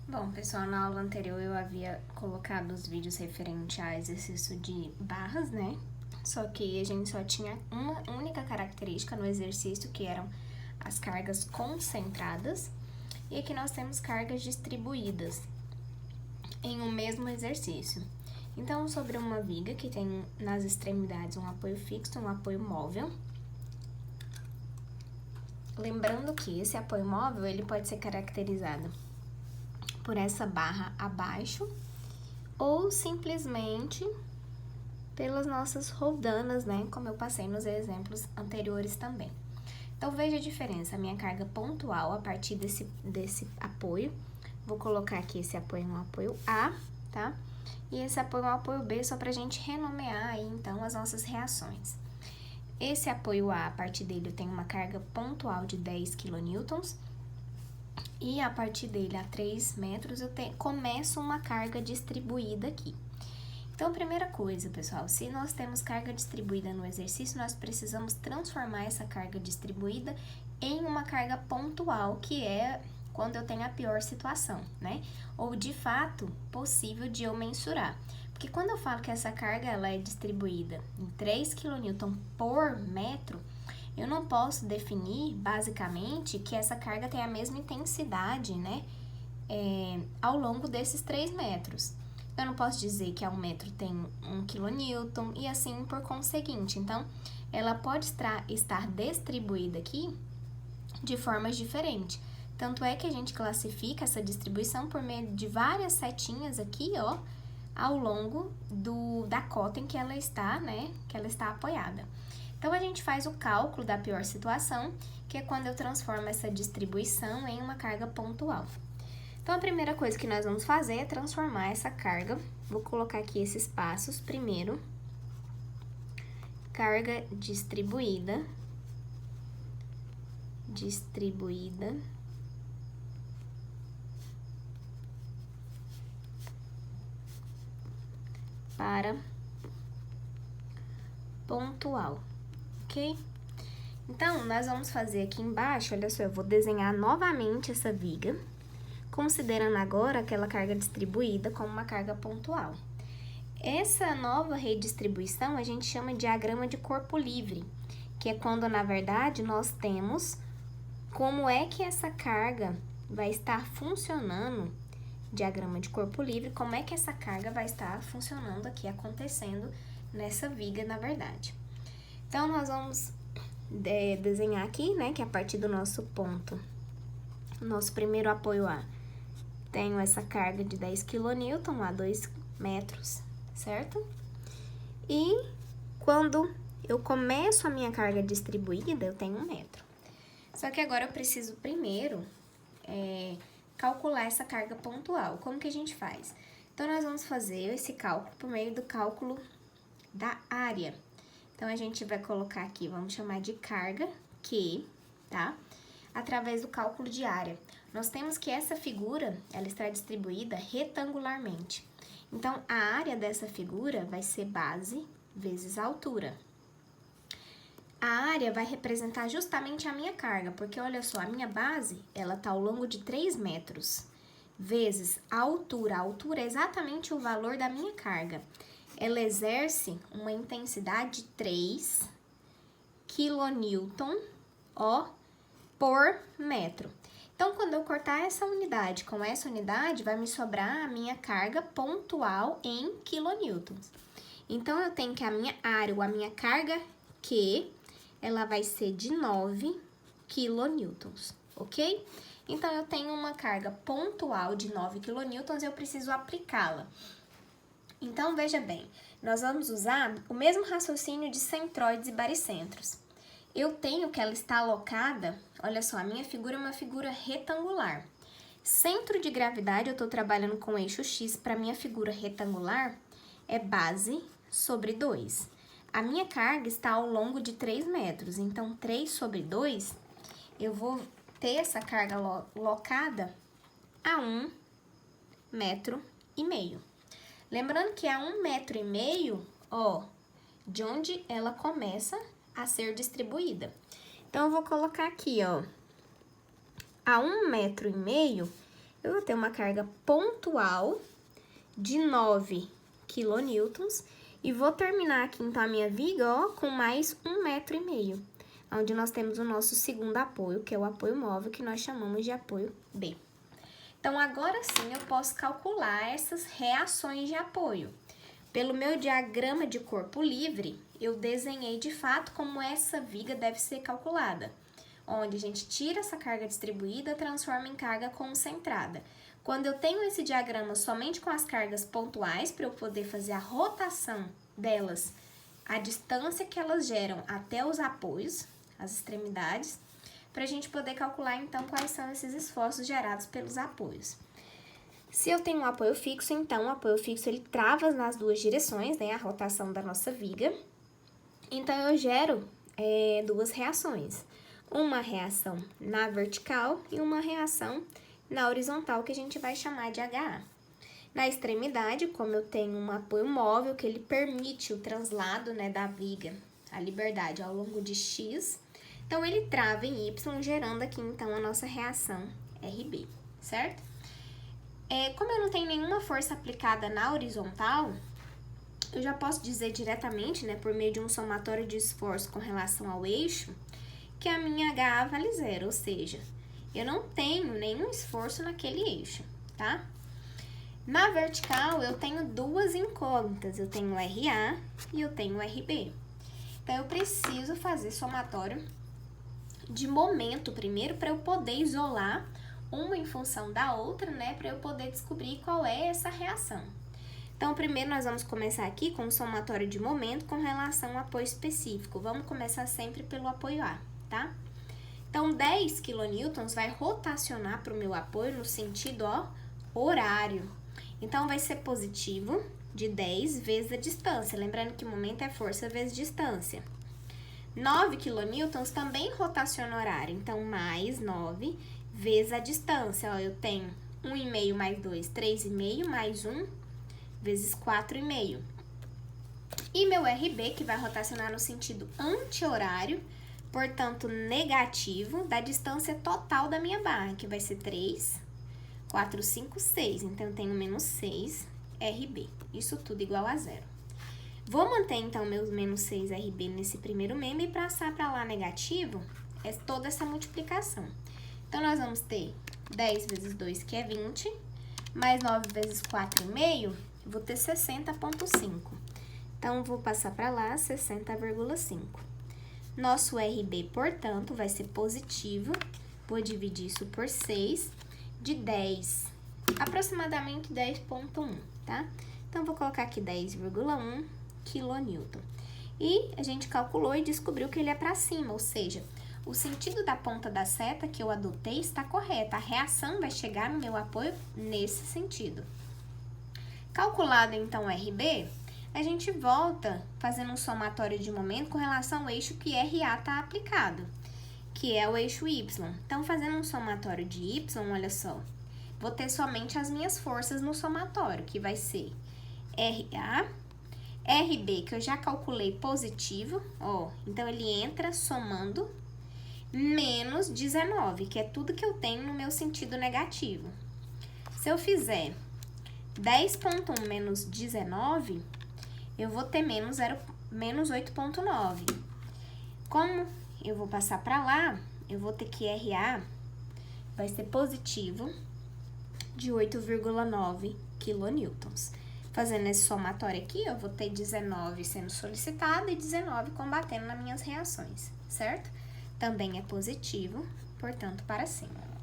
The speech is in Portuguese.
Bom, pessoal, na aula anterior eu havia colocado os vídeos referentes a exercício de barras, né? Só que a gente só tinha uma única característica no exercício, que eram as cargas concentradas. E aqui nós temos cargas distribuídas em um mesmo exercício. Então, sobre uma viga que tem nas extremidades um apoio fixo e um apoio móvel. Lembrando que esse apoio móvel, ele pode ser caracterizado por essa barra abaixo ou simplesmente pelas nossas roldanas, né? Como eu passei nos exemplos anteriores também. Então, veja a diferença, a minha carga pontual a partir desse apoio. Vou colocar aqui esse apoio um apoio A, tá? E esse apoio um apoio B, só pra gente renomear aí, então, as nossas reações. Esse apoio A partir dele eu tenho uma carga pontual de 10 kN. E a partir dele, a 3 metros, começo uma carga distribuída aqui. Então, primeira coisa, pessoal, se nós temos carga distribuída no exercício, nós precisamos transformar essa carga distribuída em uma carga pontual, que é quando eu tenho a pior situação, né? Ou, de fato, possível de eu mensurar. Porque quando eu falo que essa carga ela é distribuída em 3 kN por metro, eu não posso definir, basicamente, que essa carga tem a mesma intensidade, né, ao longo desses 3 metros. Eu não posso dizer que a 1 metro tem 1 kN e assim por conseguinte. Então, ela pode estar distribuída aqui de formas diferentes. Tanto é que a gente classifica essa distribuição por meio de várias setinhas aqui, ó, ao longo da cota em que ela está, né, que ela está apoiada. Então, a gente faz o cálculo da pior situação, que é quando eu transformo essa distribuição em uma carga pontual. Então, a primeira coisa que nós vamos fazer é transformar essa carga. Vou colocar aqui esses passos. Primeiro, carga distribuída. Para pontual, ok? Então, nós vamos fazer aqui embaixo, olha só, eu vou desenhar novamente essa viga, considerando agora aquela carga distribuída como uma carga pontual. Essa nova redistribuição a gente chama de diagrama de corpo livre, que é quando, na verdade, nós temos como é que essa carga vai estar funcionando, diagrama de corpo livre, como é que essa carga vai estar funcionando aqui, acontecendo nessa viga, na verdade. Então, nós vamos desenhar aqui, né, que a partir do nosso ponto, nosso primeiro apoio A, tenho essa carga de 10 kN a 2 metros, certo? E quando eu começo a minha carga distribuída, eu tenho 1 metro. Só que agora eu preciso primeiro calcular essa carga pontual. Como que a gente faz? Então, nós vamos fazer esse cálculo por meio do cálculo da área. Então, a gente vai colocar aqui, vamos chamar de carga Q, tá? Através do cálculo de área. Nós temos que essa figura, ela está distribuída retangularmente. Então, a área dessa figura vai ser base vezes a altura. A área vai representar justamente a minha carga, porque olha só, a minha base, ela tá ao longo de 3 metros, vezes a altura. A altura é exatamente o valor da minha carga. Ela exerce uma intensidade de 3 kN, ó, por metro. Então, quando eu cortar essa unidade com essa unidade, vai me sobrar a minha carga pontual em quilonewtons. Então, eu tenho que a minha área, ou a minha carga Q, ela vai ser de 9 kN, ok? Então, eu tenho uma carga pontual de 9 kN, eu preciso aplicá-la. Então, veja bem, nós vamos usar o mesmo raciocínio de centróides e baricentros. Eu tenho que ela está alocada, olha só, a minha figura é uma figura retangular. Centro de gravidade, eu estou trabalhando com eixo X, para minha figura retangular, é base sobre 2. A minha carga está ao longo de 3 metros, então 3 sobre 2, eu vou ter essa carga locada a 1,5 metro. Lembrando que a 1,5 metro, ó, de onde ela começa a ser distribuída. Então, eu vou colocar aqui, ó, a 1,5 metro, eu vou ter uma carga pontual de 9 quilonewtons e vou terminar aqui, então, a minha viga, ó, com mais 1,5 m, onde nós temos o nosso segundo apoio, que é o apoio móvel, que nós chamamos de apoio B. Então, agora sim, eu posso calcular essas reações de apoio. Pelo meu diagrama de corpo livre, eu desenhei de fato como essa viga deve ser calculada, onde a gente tira essa carga distribuída e transforma em carga concentrada. Quando eu tenho esse diagrama somente com as cargas pontuais, para eu poder fazer a rotação delas, a distância que elas geram até os apoios, as extremidades, para a gente poder calcular, então, quais são esses esforços gerados pelos apoios. Se eu tenho um apoio fixo, então, o apoio fixo, ele trava nas duas direções, né, a rotação da nossa viga. Então, eu gero duas reações. Uma reação na vertical e uma reação na horizontal, que a gente vai chamar de HA. Na extremidade, como eu tenho um apoio móvel, que ele permite o translado, né, da viga, a liberdade ao longo de X, então ele trava em Y, gerando aqui, então, a nossa reação RB, certo? Como eu não tenho nenhuma força aplicada na horizontal, eu já posso dizer diretamente, né, por meio de um somatório de esforço com relação ao eixo, que a minha HA vale 0, ou seja, eu não tenho nenhum esforço naquele eixo, tá? Na vertical, eu tenho duas incógnitas, eu tenho RA e eu tenho RB. Então, eu preciso fazer somatório de momento primeiro para eu poder isolar uma em função da outra, né? Para eu poder descobrir qual é essa reação. Então, primeiro nós vamos começar aqui com o somatório de momento com relação ao apoio específico. Vamos começar sempre pelo apoio A, tá? Então, 10 kN vai rotacionar para o meu apoio no sentido, ó, horário. Então, vai ser positivo de 10 vezes a distância. Lembrando que o momento é força vezes distância. 9 kN também rotaciona horário. Então, mais 9 vezes a distância. Ó, eu tenho 1,5 mais 2, 3,5 mais 1 vezes 4,5. E meu RB, que vai rotacionar no sentido anti-horário, portanto, negativo, da distância total da minha barra, que vai ser 3, 4, 5, 6. Então, eu tenho menos 6 RB. Isso tudo igual a 0. Vou manter, então, meus menos 6 RB nesse primeiro membro e passar para lá negativo é toda essa multiplicação. Então, nós vamos ter 10 vezes 2, que é 20, mais 9 vezes 4,5, vou ter 60,5. Então, vou passar para lá 60,5. Nosso RB, portanto, vai ser positivo. Vou dividir isso por 6, de 10, aproximadamente 10,1, tá? Então, vou colocar aqui 10,1 kN. E a gente calculou e descobriu que ele é para cima, ou seja, o sentido da ponta da seta que eu adotei está correto. A reação vai chegar no meu apoio nesse sentido. Calculado, então, o RB, a gente volta fazendo um somatório de momento com relação ao eixo que RA está aplicado, que é o eixo Y. Então, fazendo um somatório de Y, olha só, vou ter somente as minhas forças no somatório, que vai ser RA, RB, que eu já calculei positivo, ó, então ele entra somando, menos 19, que é tudo que eu tenho no meu sentido negativo. Se eu fizer 10,1 menos 19, eu vou ter menos 8,9. Como eu vou passar para lá, eu vou ter que RA vai ser positivo de 8,9 kN. Fazendo esse somatório aqui, eu vou ter 19 sendo solicitado e 19 combatendo nas minhas reações, certo? Também é positivo, portanto, para cima.